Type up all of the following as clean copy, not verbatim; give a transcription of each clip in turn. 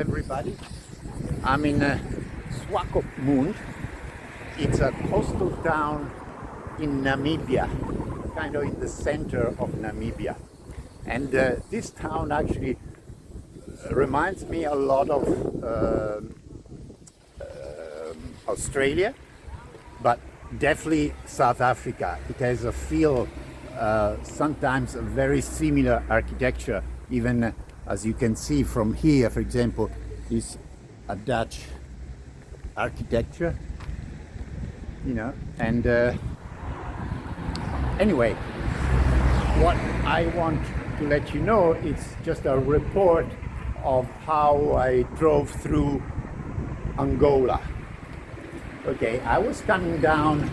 everybody. I'm in Swakopmund. It's a coastal town in Namibia, kind of in the center of Namibia. And this town actually reminds me a lot of Australia, but definitely South Africa. It has a feel, sometimes a very similar architecture, even as you can see from here, for example, is a Dutch architecture, you know. And anyway, what I want to let you know is just a report of how I drove through Angola. Okay, I was coming down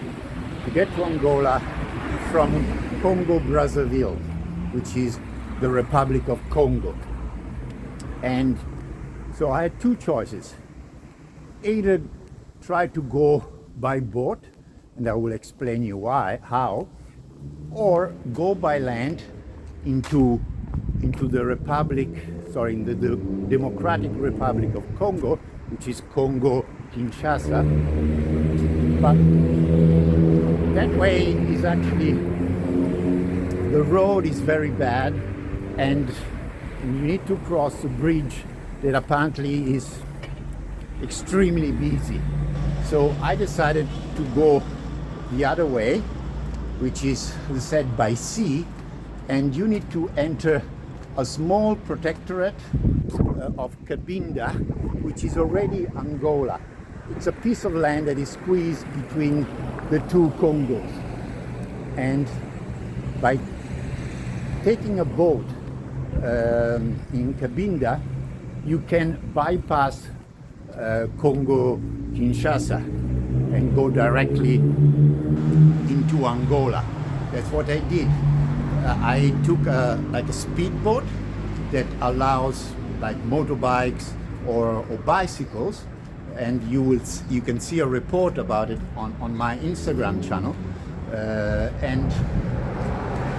to get to Angola from Congo Brazzaville, which is the Republic of Congo. And so I had two choices. Either try to go by boat, and I will explain you how, or go by land into the Democratic Republic of Congo, which is Congo Kinshasa. But that way is actually, the road is very bad, and you need to cross a bridge that apparently is extremely busy. So I decided to go the other way, which is said by sea, and you need to enter a small protectorate of Cabinda, which is already Angola. It's a piece of land that is squeezed between the two Congos. And by taking a boat in Cabinda, you can bypass Congo Kinshasa and go directly into Angola. That's what I did. I took like a speedboat that allows like motorbikes or bicycles, and you can see a report about it on my Instagram channel. And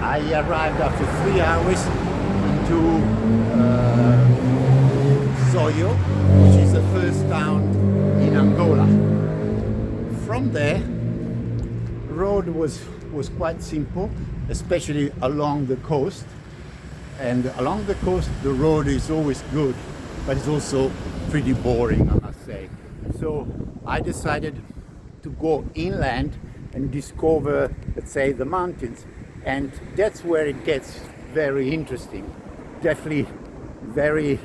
I arrived after 3 hours into Soyo, which is the first town in Angola. From there, the road was quite simple, especially along the coast. And along the coast, the road is always good, but it's also pretty boring, I must say. So I decided to go inland and discover, let's say, the mountains. And that's where it gets very interesting. Definitely very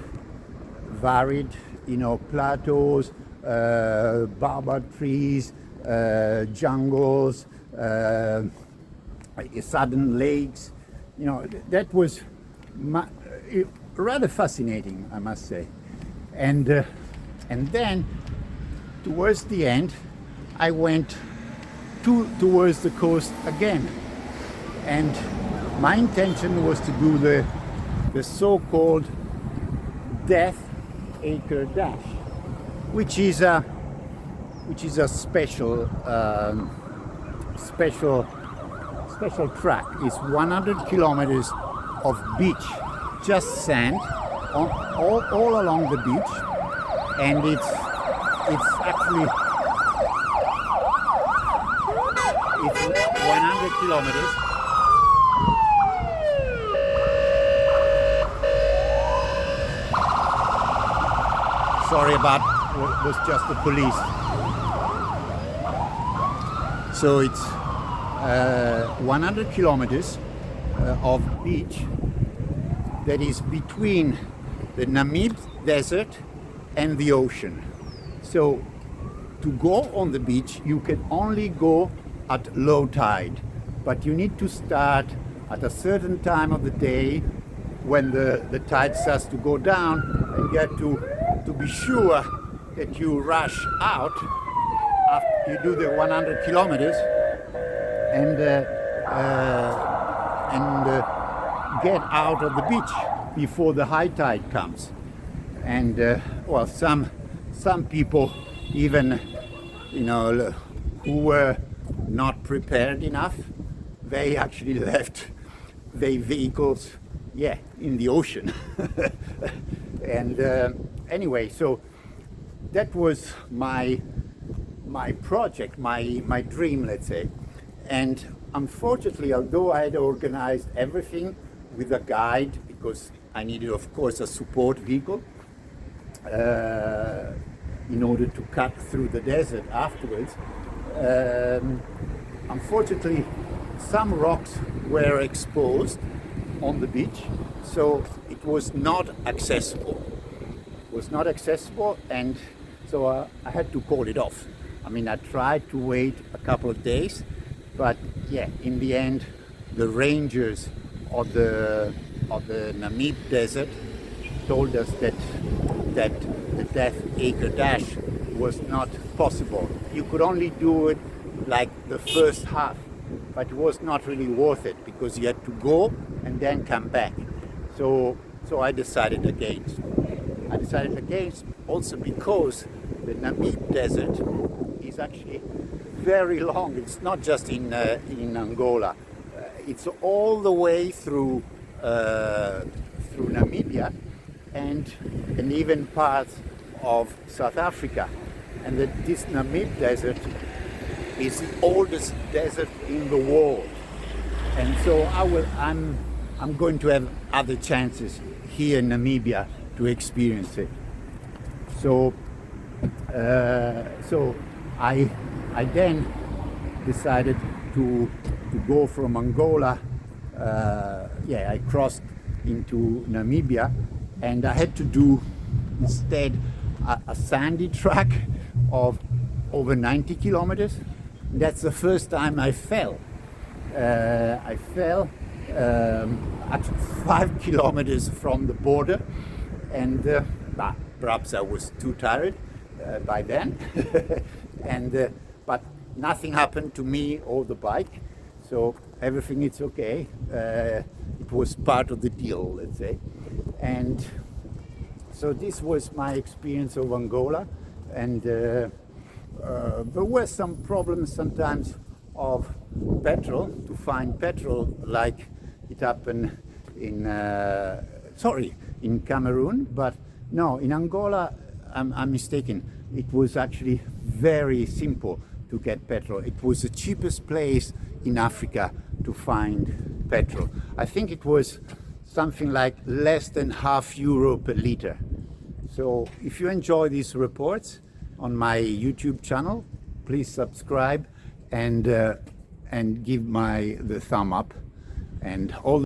varied, you know, plateaus, baobab trees, jungles, sudden lakes. You know, that was rather fascinating, I must say. And then towards the end, I went towards the coast again. And my intention was to do the so-called Death Acre Dash, which is a special track. It's 100 kilometers of beach, just sand, all along the beach, and it's actually 100 kilometers. Sorry about, it was just the police. So it's 100 kilometers of beach that is between the Namib Desert and the ocean. So to go on the beach, you can only go at low tide, but you need to start at a certain time of the day when the tide starts to go down, and you have to be sure that you rush out after you do the 100 kilometers and get out of the beach before the high tide comes. And well, some people even, you know, who were not prepared enough, they actually left their vehicles, in the ocean. And anyway, so that was my project, my dream, let's say. And unfortunately, although I had organized everything with a guide, because I needed, of course, a support vehicle in order to cut through the desert afterwards, unfortunately, some rocks were exposed on the beach, so it was not accessible. It was not accessible, and so I had to call it off. I mean, I tried to wait a couple of days, but yeah, in the end, the rangers of the Namib Desert told us that the Death Acre Dash was not possible. You could only do it like the first half, but it was not really worth it because you had to go and then come back. So I decided against. I decided against also because the Namib Desert is actually very long. It's not just in Angola. It's all the way through Namibia and even parts of South Africa. And this Namib Desert is the oldest desert in the world. And so I'm going to have other chances here in Namibia to experience it. So I then decided to go from Angola. I crossed into Namibia, and I had to do instead a sandy track of over 90 kilometers. That's the first time I fell. I fell at 5 kilometers from the border, and perhaps I was too tired by then, but nothing happened to me or the bike, so everything is okay. It was part of the deal, let's say. And so this was my experience of Angola, and there were some problems sometimes of petrol, to find petrol, like it happened in Cameroon, but no, in Angola, I'm mistaken. It was actually very simple to get petrol. It was the cheapest place in Africa to find petrol. I think it was something like less than €0.5 per liter. So if you enjoy these reports on my YouTube channel, please subscribe and give the thumb up, and all